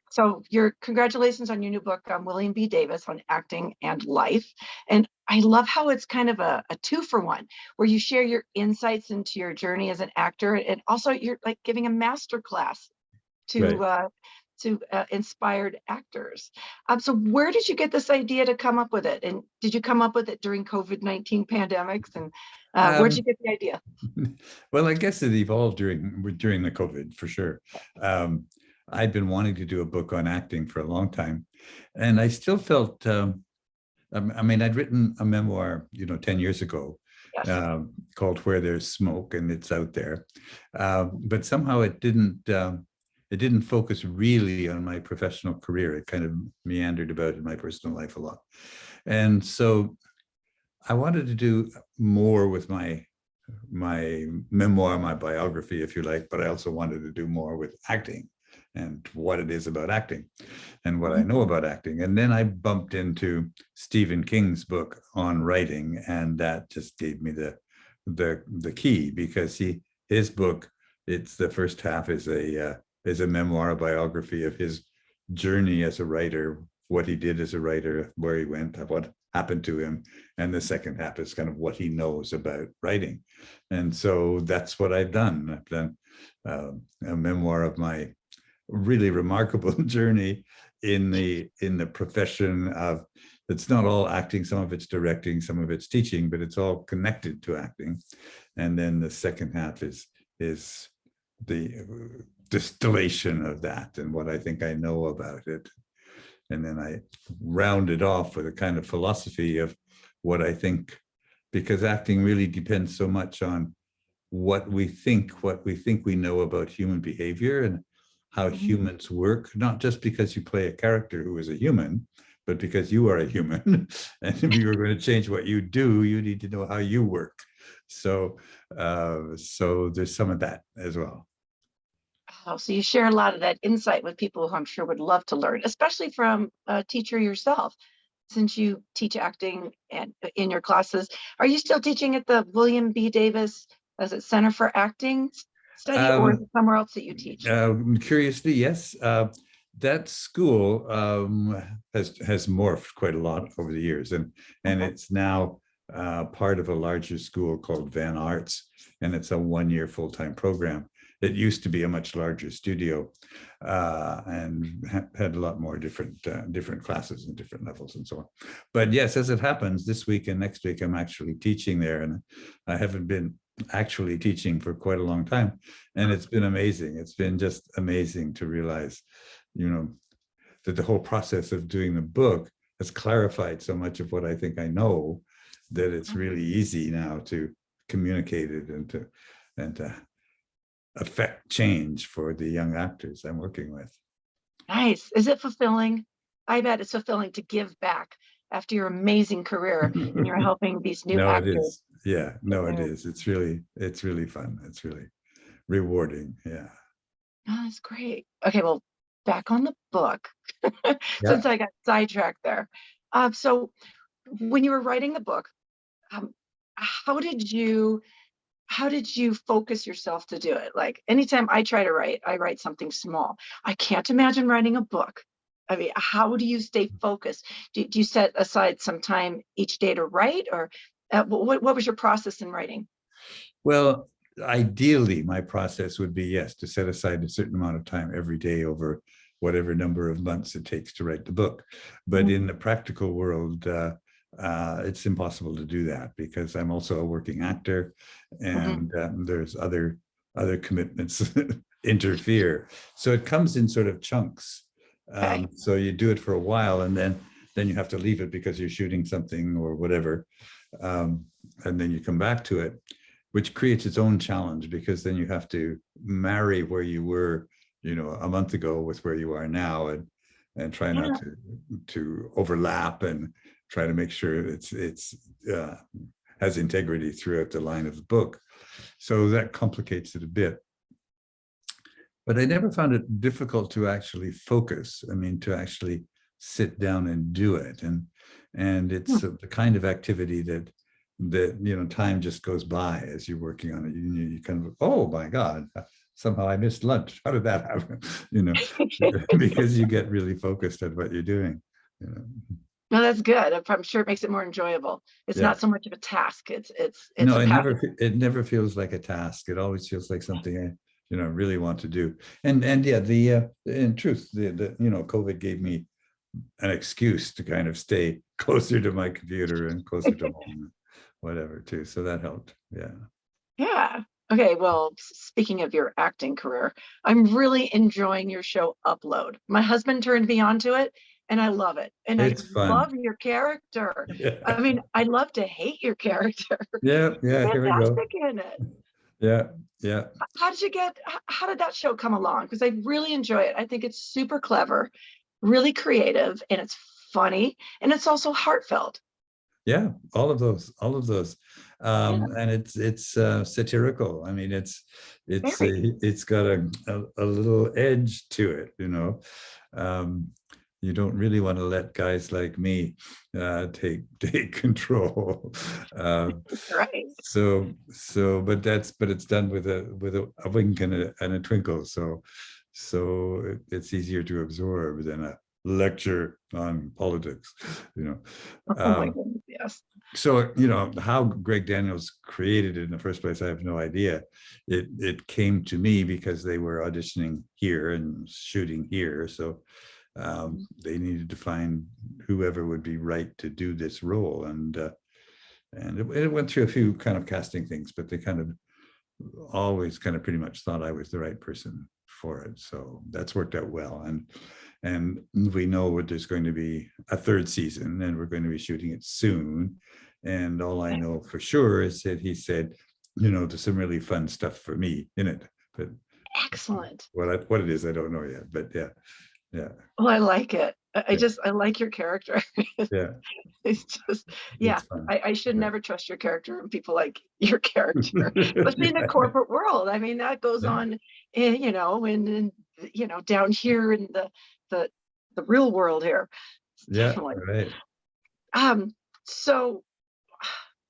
So your congratulations on your new book, William B. Davis on acting and life. And I love how it's kind of a two for one, where you share your insights into your journey as an actor, and also you're like giving a master class Right. to inspired actors. So where did you get this idea to come up with it? And did you come up with it during COVID-19 pandemics? And where did you Um, get the idea? well, I guess it evolved during the COVID for sure. Um, I'd been wanting to do a book on acting for a long time, and I still felt. I mean, I'd written a memoir, 10 years ago, Yes. called "Where There's Smoke," and it's out there. But somehow it didn't focus really on my professional career. It kind of meandered about in my personal life a lot, and so I wanted to do more with my memoir, my biography, if you like, but I also wanted to do more with acting and what it is about acting and what I Mhm. know about acting. And then I bumped into Stephen King's book on writing, and that just gave me the key, because his book, it's the first half is a memoir, a biography of his journey as a writer, what he did as a writer, where he went, what happened to him, and the second half is kind of what he knows about writing. And so that's what I've done. I've done a memoir of my really remarkable journey in the profession of, it's not all acting, some of it's directing, some of it's teaching, but it's all connected to acting. And then the second half is the distillation of that and what I think I know about it. And then I round it off with a kind of philosophy of what I think, because acting really depends so much on what we think we know about human behavior and how Mhm. humans work, not just because you play a character who is a human, but because you are a human. And if you are going to change what you do, you need to know how you work. So, so there's some of that as well. Oh, so you share a lot of that insight with people who I'm sure would love to learn, especially from a teacher yourself, since you teach acting and in your classes. Are you still teaching at the William B. Davis, as it Center for Acting Study, or is Um, it somewhere else that you teach? Curiously, yes. That school has morphed quite a lot over the years, and Okay. it's now part of a larger school called Van Arts, and it's a one-year full-time program. It used to be a much larger studio, and had a lot more different classes and different levels and so on. But yes, as it happens, this week and next week I'm actually teaching there, and I haven't been actually teaching for quite a long time, and it's been amazing. It's been just amazing to realize, that the whole process of doing the book has clarified so much of what I think I know, that it's really easy now to communicate it and to affect change for the young actors I'm working with. Nice. Is it fulfilling? I bet it's fulfilling to give back after your amazing career and you're helping these new No, it actors. is. Yeah, Get no, it there. is. It's really fun. It's really rewarding. Yeah. Oh, that's great. Okay, well, back on the book, Yeah. since I got sidetracked there. So when you were writing the book, um, how did you how did you focus yourself to do it? Like anytime I try to write, I write something small. I can't imagine writing a book. I mean, how do you stay focused? Do you set aside some time each day to write, or what was your process in writing? Well, ideally, my process would be, yes, to set aside a certain amount of time every day over whatever number of months it takes to write the book. But Mhm. in the practical world, it's impossible to do that, because I'm also a working actor, Mhm. and there's other commitments interfere. So it comes in sort of chunks. Okay. So you do it for a while, and then you have to leave it because you're shooting something or whatever, um, and then you come back to it, which creates its own challenge, because then you have to marry where you were, a month ago with where you are now, and try not Yeah. to overlap, and try to make sure it's uh, has integrity throughout the line of the book. So that complicates it a bit. But I never found it difficult to actually focus. I mean, to actually sit down and do it, and Hmm. it's the kind of activity that time just goes by as you're working on it. You kind of, oh my God, somehow I missed lunch. How did that happen? You know, because you get really focused on what you're doing. You know? No, that's good. I'm sure it makes it more enjoyable. It's Yeah. not so much of a task. It's No, a passion. it never feels like a task. It always feels like something I, you know, really want to do. And yeah, in truth, the you know, COVID gave me an excuse to kind of stay closer to my computer and closer to home, whatever too. So that helped. Yeah. Yeah. Okay. Well, speaking of your acting career, I'm really enjoying your show Upload. My husband turned me on to it and I love it. And I It's fun. love your character. I Yeah. mean, I love to hate your character. Yeah. You're Yeah. Here we go. fantastic in it. Yeah. Yeah. How did you get, how did that show come along? Because I really enjoy it. I think it's super clever, really creative, and it's funny, and it's also heartfelt. Yeah, all of those, Yeah, and it's satirical. I mean, very. it's got a little edge to it, you know. Um, you don't really want to let guys like me take control. Right. But it's done with a wink and a twinkle. It's easier to absorb than a lecture on politics, you know. Oh my Um, goodness, yes. so you know how Greg Daniels created it in the first place, I have no idea. It came to me because they were auditioning here and shooting here, so they needed to find whoever would be right to do this role, and it went through a few kind of casting things, but they kind of always kind of pretty much thought I was the right person for it. So that's worked out well. And we know there's going to be a third season and we're going to be shooting it soon. And all I know for sure is that he said, you know, there's some really fun stuff for me in it. But Excellent. what it is, I don't know yet. But yeah, yeah, Well, I like it. yeah, I like your character. yeah. It's just, yeah, It's fun. I should Yeah. never trust your character and people like your character, especially in the Yeah. corporate world. I mean, that goes on, you know, you know, down here in the, the real world here. Yeah, Definitely. right. So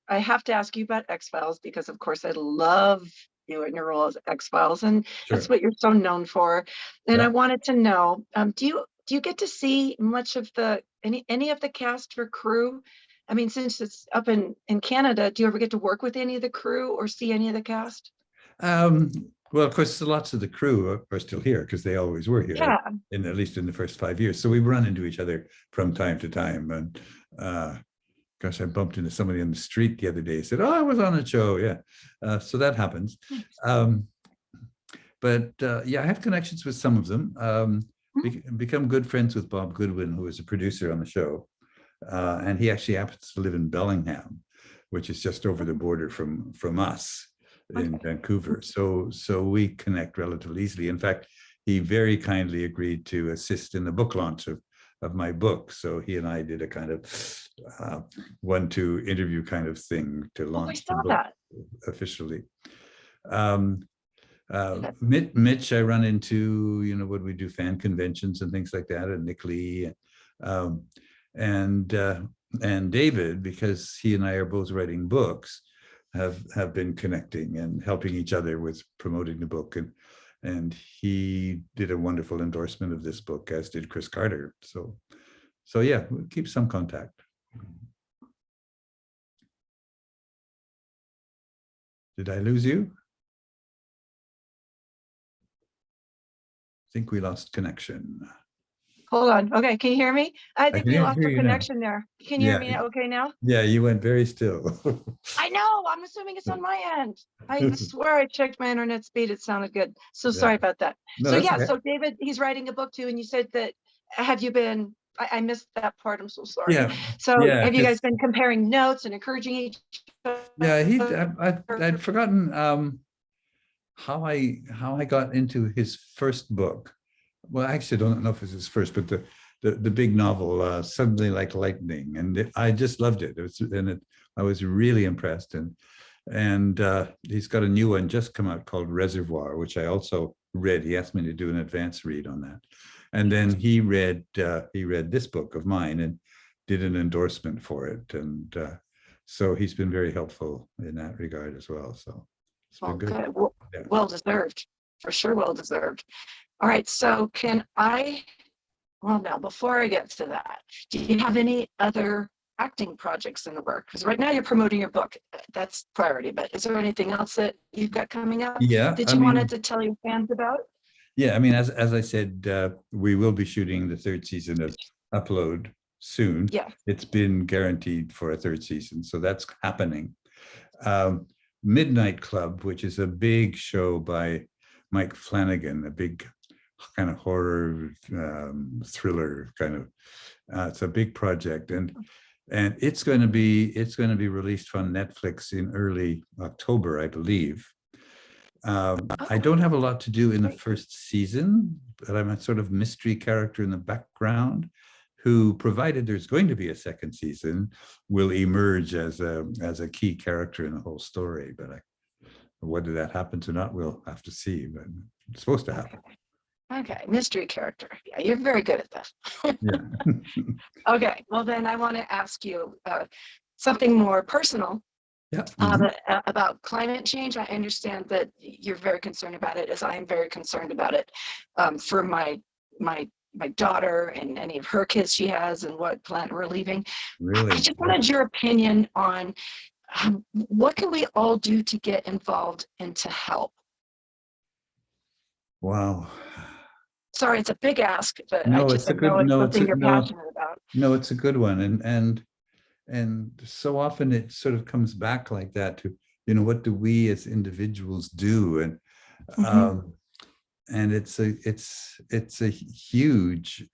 I have to ask you about X-Files because, of course, I love you and your role as X-Files, and that's Sure. what you're so known for. And I Yeah. wanted to know, do you get to see much of the any of the cast or crew? I mean, since it's up in Canada, do you ever get to work with any of the crew or see any of the cast? Um, well, of course, lots of the crew are still here because they always were here, Yeah. in at least in the first 5 years. So we run into each other from time to time. And gosh, I bumped into somebody on the street the other day. Said, "Oh, I was on a show." Yeah, so that happens. Nice. Um, but yeah, I have connections with some of them. Mhm. Become good friends with Bob Goodwin, who is a producer on the show, and he actually happens to live in Bellingham, which is just over the border from us in Okay. Vancouver. So we connect relatively easily. In fact, he very kindly agreed to assist in the book launch of my book. So he and I did a kind of 1-2 interview kind of thing to Oh, I launch the saw book that. officially. Um, Okay. Mitch, I run into, you know, when we do fan conventions and things like that, and Nick Lee, um, and uh, and David, because he and I are both writing books, have been connecting and helping each other with promoting the book, and he did a wonderful endorsement of this book, as did Chris Carter. So yeah, we'll keep some contact. Did I lose you? I think we lost connection. Hold on. Okay, can you hear me? I I think can we lost hear our you now. connection there. Can you hear Yeah, me okay now? yeah, you went very still. I know. I'm assuming it's on my end. I swear I checked my internet speed. It sounded good. So Yeah, sorry about that. no, So that's yeah, okay. so David, he's writing a book too, and you said that have you been? I missed that part. I'm so sorry. Yeah, So yeah, have you guys because been comparing notes and encouraging each yeah, other? I'd forgotten how I got into his first book. Well, actually, I don't know if it's his first, but the big novel, Suddenly Like Lightning, and I just loved it. I was really impressed, and he's got a new one just come out called Reservoir, which I also read. He asked me to do an advance read on that, and then he read this book of mine and did an endorsement for it, and so he's been very helpful in that regard as well. So it's been Oh, good. good. Well, Yeah. well deserved. for sure well deserved. All right, so well, now, before I get to that, do you have any other acting projects in the work? Because right now you're promoting your book. That's priority, but is there anything else that you've got coming up Yeah, that I you wanted mean, to tell your fans about? yeah, I mean, as I said, we will be shooting the third season of Upload soon. Yeah. It's been guaranteed for a third season, so that's happening. Um, Midnight Club, which is a big show by Mike Flanagan, a big kind of horror thriller kind of. It's a big project, and it's going to be released on Netflix in early October, I believe. I Oh, don't have a lot to do in the great. first season, but I'm a sort of mystery character in the background who, provided there's going to be a second season, will emerge as a key character in the whole story. But whether that happens or not, we'll have to see. But it's supposed to happen. Okay, mystery character. Yeah, you're very good at that. Yeah. Okay, well then I want to ask you something more personal. Yeah. Mhm. About climate change. I understand that you're very concerned about it, as I am very concerned about it, for my daughter and any of her kids she has and what planet we're leaving. I Really? just wanted your opinion on what can we all do to get involved and to help. Wow. Sorry, it's a big ask, but I No, just it's a know good, it's no, something you're passionate about. no, it's a good one. And so often it sort of comes back like that to, what do we as individuals do? Mhm. And it's a huge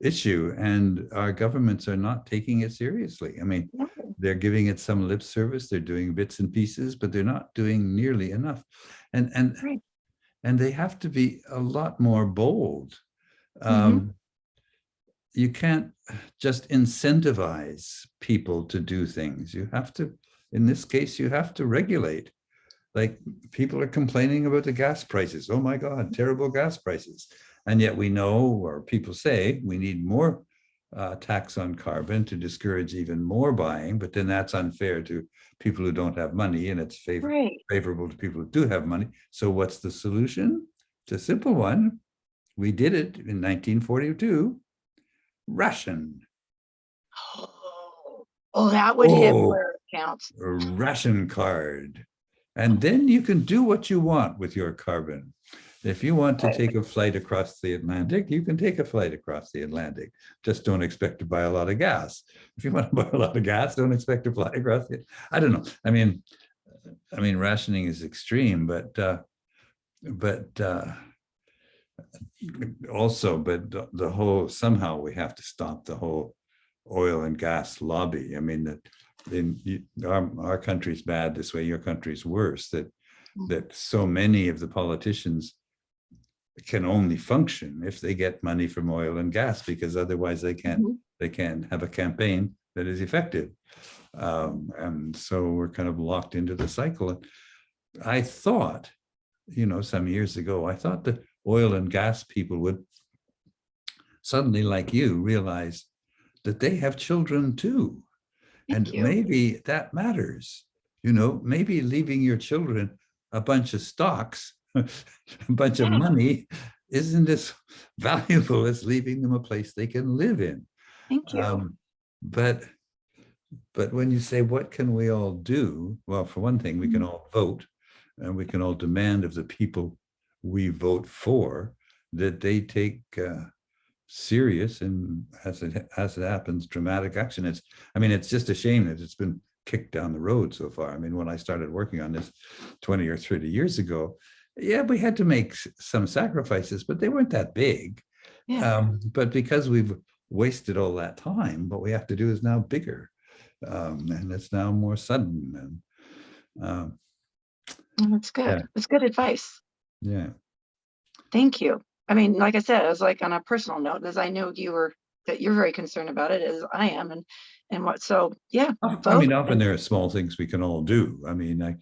issue, and our governments are not taking it seriously. I mean, No. they're giving it some lip service, they're doing bits and pieces, but they're not doing nearly enough. And and Right. and they have to be a lot more bold. Mhm. Um, you can't just incentivize people to do things. You have to, in this case, you have to regulate. Like, people are complaining about the gas prices. Oh my God, terrible gas prices. And yet we know, or people say, we need more tax on carbon to discourage even more buying, but then that's unfair to people who don't have money, and it's Right. favorable to people who do have money. So what's the solution? It's a simple one. We did it in 1942. Ration. Oh, that would hit Oh, where it counts. a ration card. And then you can do what you want with your carbon. If you want to take a flight across the Atlantic, you can take a flight across the Atlantic. Just don't expect to buy a lot of gas. If you want to buy a lot of gas, don't expect to fly across it. I don't know. I mean, rationing is extreme, but also, but the whole, somehow we have to stop the whole oil and gas lobby. I mean, that in our country's bad this way, your country's worse, that so many of the politicians can only function if they get money from oil and gas, because otherwise they can't have a campaign that is effective. And so we're kind of locked into the cycle. I thought, some years ago, I thought that oil and gas people would suddenly, like you, realize that they have children too. Thank And you. maybe that matters. Maybe leaving your children a bunch of stocks, a bunch of Yeah. money, isn't as valuable as leaving them a place they can live in. Thank you. But when you say, what can we all do? Well, for one thing, we can all vote, and we can all demand of the people we vote for that they take serious, and as it happens, dramatic action. It's just a shame that it's been kicked down the road so far. I mean, when I started working on this 20 or 30 years ago, yeah, we had to make some sacrifices, but they weren't that big. Yeah. But because we've wasted all that time, what we have to do is now bigger, and it's now more sudden. And That's good. yeah, That's good advice. yeah. Thank you. I mean, like I said, it was like on a personal note, as I know that you're very concerned about it, as I am, and so yeah, vote. Often there are small things we can all do. I mean,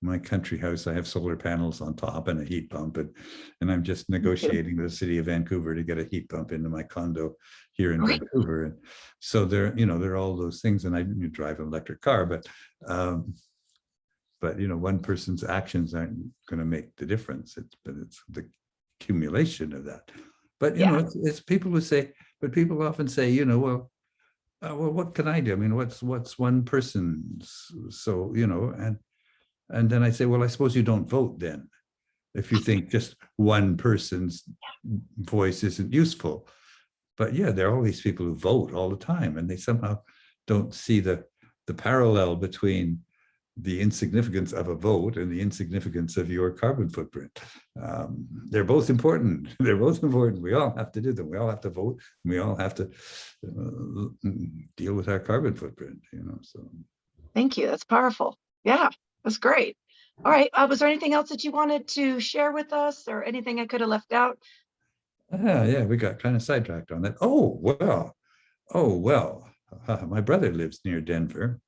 my country house, I have solar panels on top and a heat pump, and I'm just negotiating with the city of Vancouver to get a heat pump into my condo here in Great. Vancouver. And so there are all those things, and I drive an electric car, but but one person's actions aren't going to make the difference. It's the accumulation of that. But Yeah. it's people who say, but people often say, well, what can I do? I mean, what's one person's? So and then I say, well, I suppose you don't vote then, if you think just one person's voice isn't useful. But yeah, there are all these people who vote all the time, and they somehow don't see the parallel between the insignificance of a vote and the insignificance of your carbon footprint. They're both important. They're both important. We all have to do them. We all have to vote. We all have to deal with our carbon footprint. So. Thank you. That's powerful. Yeah, that's great. All right. Was there anything else that you wanted to share with us, or anything I could have left out? Yeah, we got kind of sidetracked on that. Oh well. My brother lives near Denver.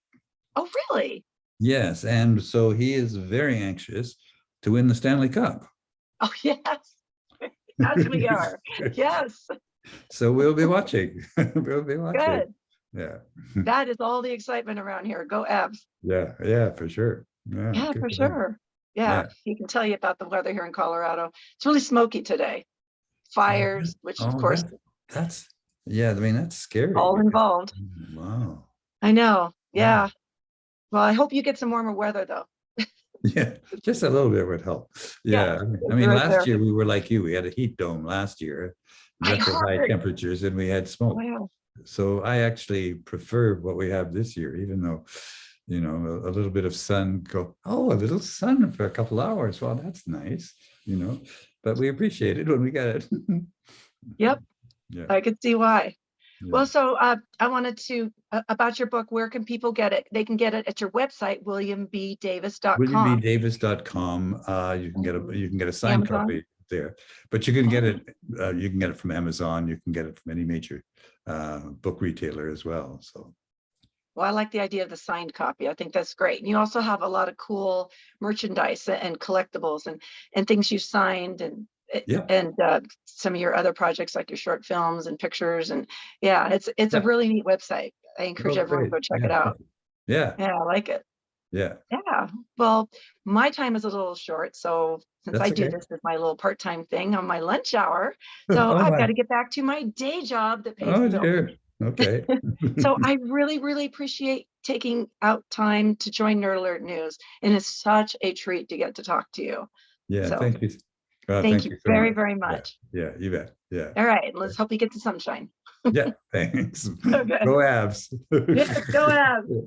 Oh, really? Yes, and so he is very anxious to win the Stanley Cup. Oh, yes. Yes, we are. Yes. So we'll be watching. We'll be watching. Good. Yeah. That is all the excitement around here. Go Avs. Yeah, for sure. Yeah, good for them. sure. Yeah, he can tell you about the weather here in Colorado. It's really smoky today. Fires, which of course, that's I mean, that's scary. all involved. Wow. I know. Yeah. Well, I hope you get some warmer weather though. Yeah, just a little bit would help. Yeah. I mean, right last there. year we were like you. We had a heat dome last year, I record high heard. temperatures, and we had smoke. Wow. So I actually prefer what we have this year, even though, a little bit of sun a little sun for a couple hours. Well, that's nice, but we appreciate it when we get it. Yep. Yeah. I could see why. Yeah. Well, so I wanted to about your book. Where can people get it? They can get it at your website, williambdavis.com. WilliamBDavis.com. You can get a signed Amazon? copy there, but you can get it. You can get it from Amazon. You can get it from any major book retailer as well. So. Well, I like the idea of the signed copy. I think that's great. And you also have a lot of cool merchandise and collectibles and things you signed and some of your other projects like your short films and pictures. And yeah, it's a really neat website. I encourage everyone to go check it out. Yeah. Yeah, I like it. Yeah. Yeah. Well, my time is a little short. So since That's I do okay. this as my little part-time thing on my lunch hour, so I've got to get back to my day job that pays the bills. Dear. Okay. So I really, really appreciate taking out time to join Nerd Alert News. And it's such a treat to get to talk to you. Yeah, So, thank you. thank you so very, much. very much. Yeah, you bet. Yeah. All right. Let's hope you get the sunshine. Yeah, thanks. Okay. Go Avs. Yes, go Avs.